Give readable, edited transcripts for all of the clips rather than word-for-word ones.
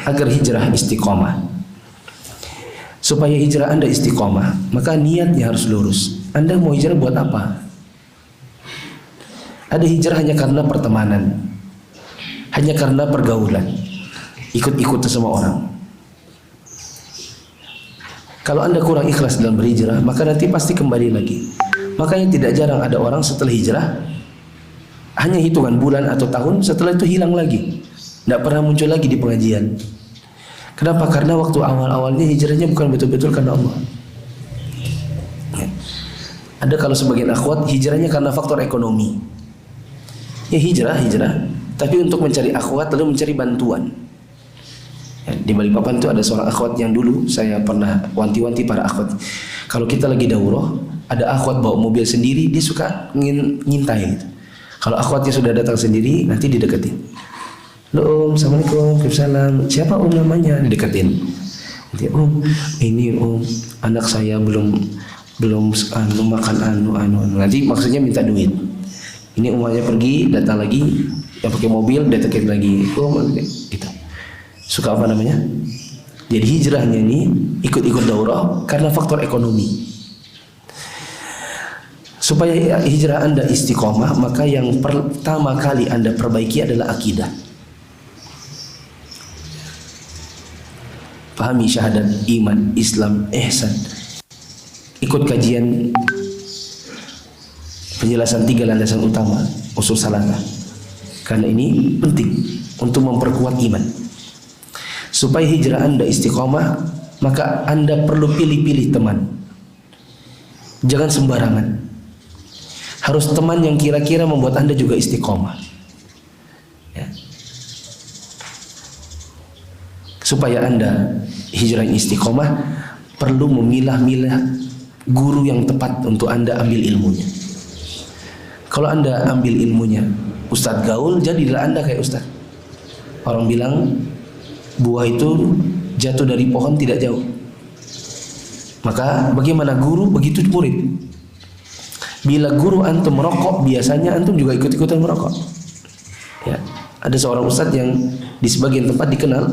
agar hijrah istiqomah. Supaya hijrah Anda istiqomah, maka niatnya harus lurus. Anda mau hijrah buat apa? Ada hijrah hanya karena pertemanan, hanya karena pergaulan, ikut-ikut sama orang. Kalau Anda kurang ikhlas dalam berhijrah, maka nanti pasti kembali lagi. Makanya tidak jarang ada orang setelah hijrah hanya hitungan bulan atau tahun, setelah itu hilang lagi, tidak pernah muncul lagi di pengajian. Kenapa? Karena waktu awal-awalnya hijrahnya bukan betul-betul karena Allah. Ada kalau sebagian akhwat hijrahnya karena faktor ekonomi. Ya hijrah, tapi untuk mencari akhwat lalu mencari bantuan. Ya, di Balikpapan itu ada seorang akhwat yang dulu saya pernah wanti-wanti para akhwat. Kalau kita lagi daurah, ada akhwat bawa mobil sendiri, dia suka ngintai gitu. Kalau akhwatnya sudah datang sendiri, nanti dideketin. Lo Om, Assalamualaikum, Waalaikumsalam. Siapa Om namanya? Dideketin. Nanti Om, ini Om, anak saya belum makan anu. Nanti maksudnya minta duit. Ini umumnya pergi, datang lagi, yang pakai mobil, deketin lagi. Om, gitu. Suka apa namanya? Jadi hijrahnya ini ikut-ikut daurah karena faktor ekonomi. Supaya hijrah Anda istiqomah, maka yang pertama kali Anda perbaiki adalah akidah. Pahami syahadat, iman, Islam, ihsan. Ikut kajian penjelasan 3 landasan utama usul salatah. Karena ini penting untuk memperkuat iman. Supaya hijrah Anda istiqomah, maka Anda perlu pilih-pilih teman. Jangan sembarangan. Harus teman yang kira-kira membuat Anda juga istiqomah. Ya. Supaya Anda hijrah istiqomah, perlu memilah-milah guru yang tepat untuk Anda ambil ilmunya. Kalau Anda ambil ilmunya ustadz gaul, jadilah Anda kayak ustadz. Orang bilang buah itu jatuh dari pohon tidak jauh. Maka bagaimana guru, begitu murid. Bila guru antum merokok, biasanya antum juga ikut-ikutan merokok. Ya, ada seorang ustadz yang di sebagian tempat dikenal,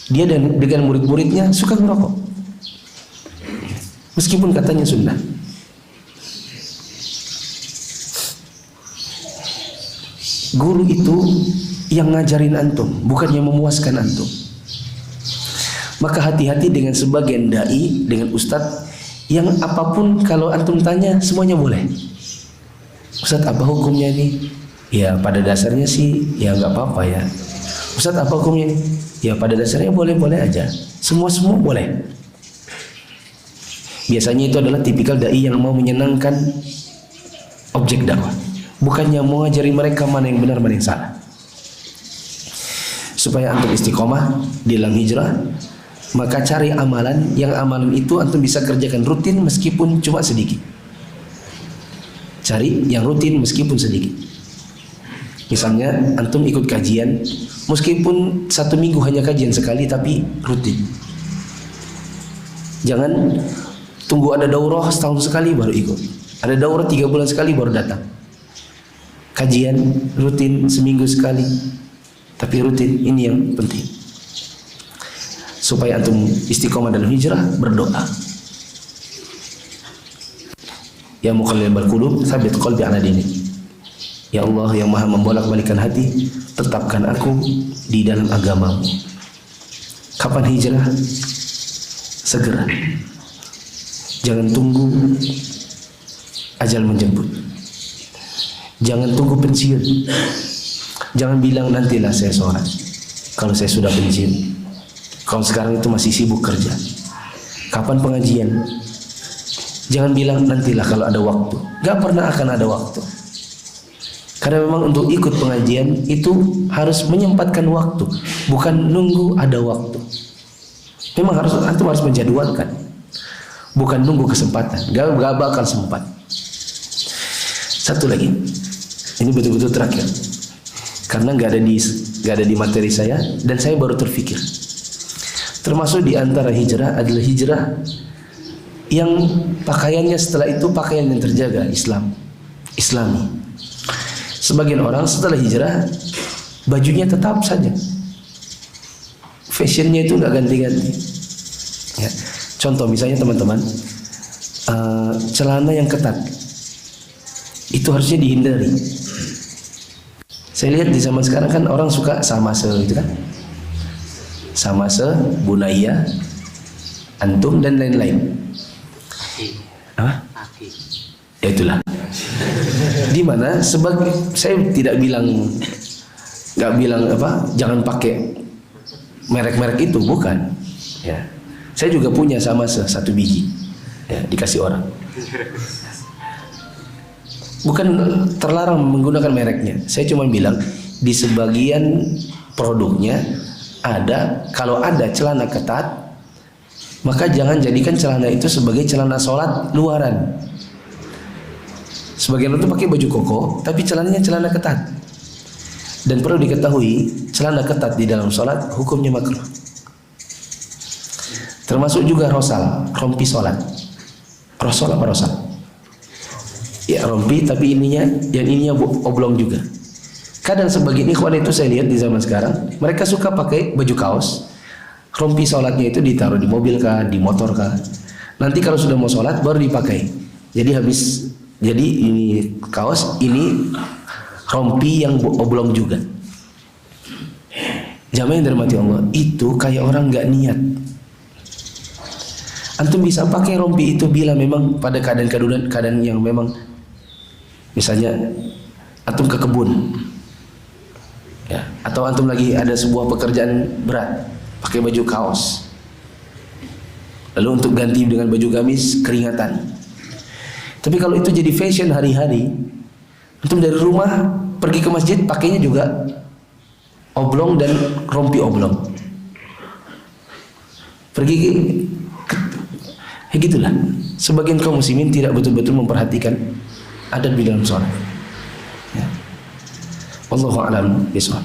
dia dan dengan murid-muridnya suka merokok, meskipun katanya sunnah. Guru itu yang ngajarin antum, bukan yang memuaskan antum. Maka hati-hati dengan sebagian dai, dengan ustadz yang apapun kalau antum tanya semuanya boleh. Ustadz apa hukumnya ini? Ya pada dasarnya sih ya nggak apa-apa ya. Ustadz apa hukumnya ini? Ya pada dasarnya boleh-boleh aja. Semua boleh. Biasanya itu adalah tipikal dai yang mau menyenangkan objek dakwah, bukannya mau ngajari mereka mana yang benar mana yang salah. Supaya antum istiqomah di dalam hijrah, maka cari amalan yang amalan itu antum bisa kerjakan rutin meskipun cuma sedikit. Cari yang rutin meskipun sedikit. Misalnya antum ikut kajian, meskipun 1 minggu hanya kajian sekali, tapi rutin. Jangan tunggu ada daurah setahun sekali baru ikut, ada daurah 3 bulan sekali baru datang. Kajian rutin seminggu sekali, tapi rutin, ini yang penting. Supaya antum istiqomah dalam hijrah, berdoa. Ya muqallibal qulub, tsabit qalbi ala dinik. Ya Allah yang maha membolak-balikan hati, tetapkan aku di dalam agamamu. Kapan hijrah? Segera. Jangan tunggu ajal menjemput. Jangan tunggu pensiun. Jangan bilang nantilah saya sholat kalau saya sudah pensiun. Kalau sekarang itu masih sibuk kerja. Kapan pengajian? Jangan bilang nantilah kalau ada waktu. Gak pernah akan ada waktu. Karena memang untuk ikut pengajian itu harus menyempatkan waktu, bukan nunggu ada waktu. Memang antum harus menjadwalkan, bukan nunggu kesempatan. Gak bakal sempat. Satu lagi, ini betul-betul terakhir, karena gak ada di materi saya dan saya baru terfikir. Termasuk di antara hijrah adalah hijrah yang pakaiannya setelah itu pakaian yang terjaga, Islami. Sebagian orang setelah hijrah bajunya tetap saja fashionnya itu nggak ganti-ganti. Ya. Contoh misalnya teman-teman, celana yang ketat itu harusnya dihindari. Saya lihat di zaman sekarang kan orang suka samase gitu kan, samase, bunaya, antum dan lain-lain. Ya itulah. Di mana sebagai saya tidak bilang, nggak bilang apa, jangan pakai merek-merek itu, bukan. Ya, saya juga punya samase 1 biji, ya, dikasih orang. Bukan terlarang menggunakan mereknya. Saya cuma bilang di sebagian produknya ada, kalau ada celana ketat, maka jangan jadikan celana itu sebagai celana sholat luaran. Sebagian itu pakai baju koko, tapi celananya celana ketat. Dan perlu diketahui, celana ketat di dalam sholat hukumnya makruh. Termasuk juga rosal, rompi sholat. Rosal apa rosal? Ya rompi, tapi yang ininya oblong juga. Kadang sebagian ikhwan itu saya lihat di zaman sekarang, mereka suka pakai baju kaos, rompi sholatnya itu ditaruh di mobil kah, di motor kah. Nanti kalau sudah mau sholat baru dipakai. Jadi ini kaos, ini rompi yang oblong juga. Jamaah yang dirahmati Allah, itu kayak orang nggak niat. Antum bisa pakai rompi itu bila memang pada keadaan yang memang, misalnya antum ke kebun, ya, atau antum lagi ada sebuah pekerjaan berat, pakai baju kaos. Lalu untuk ganti dengan baju gamis keringatan. Tapi kalau itu jadi fashion hari-hari, antum dari rumah pergi ke masjid pakainya juga oblong dan rompi oblong. Pergi gitulah. Sebagian kaum muslimin tidak betul-betul memperhatikan adab di dalam sholat. Ya. Wallahu a'lam bishawab.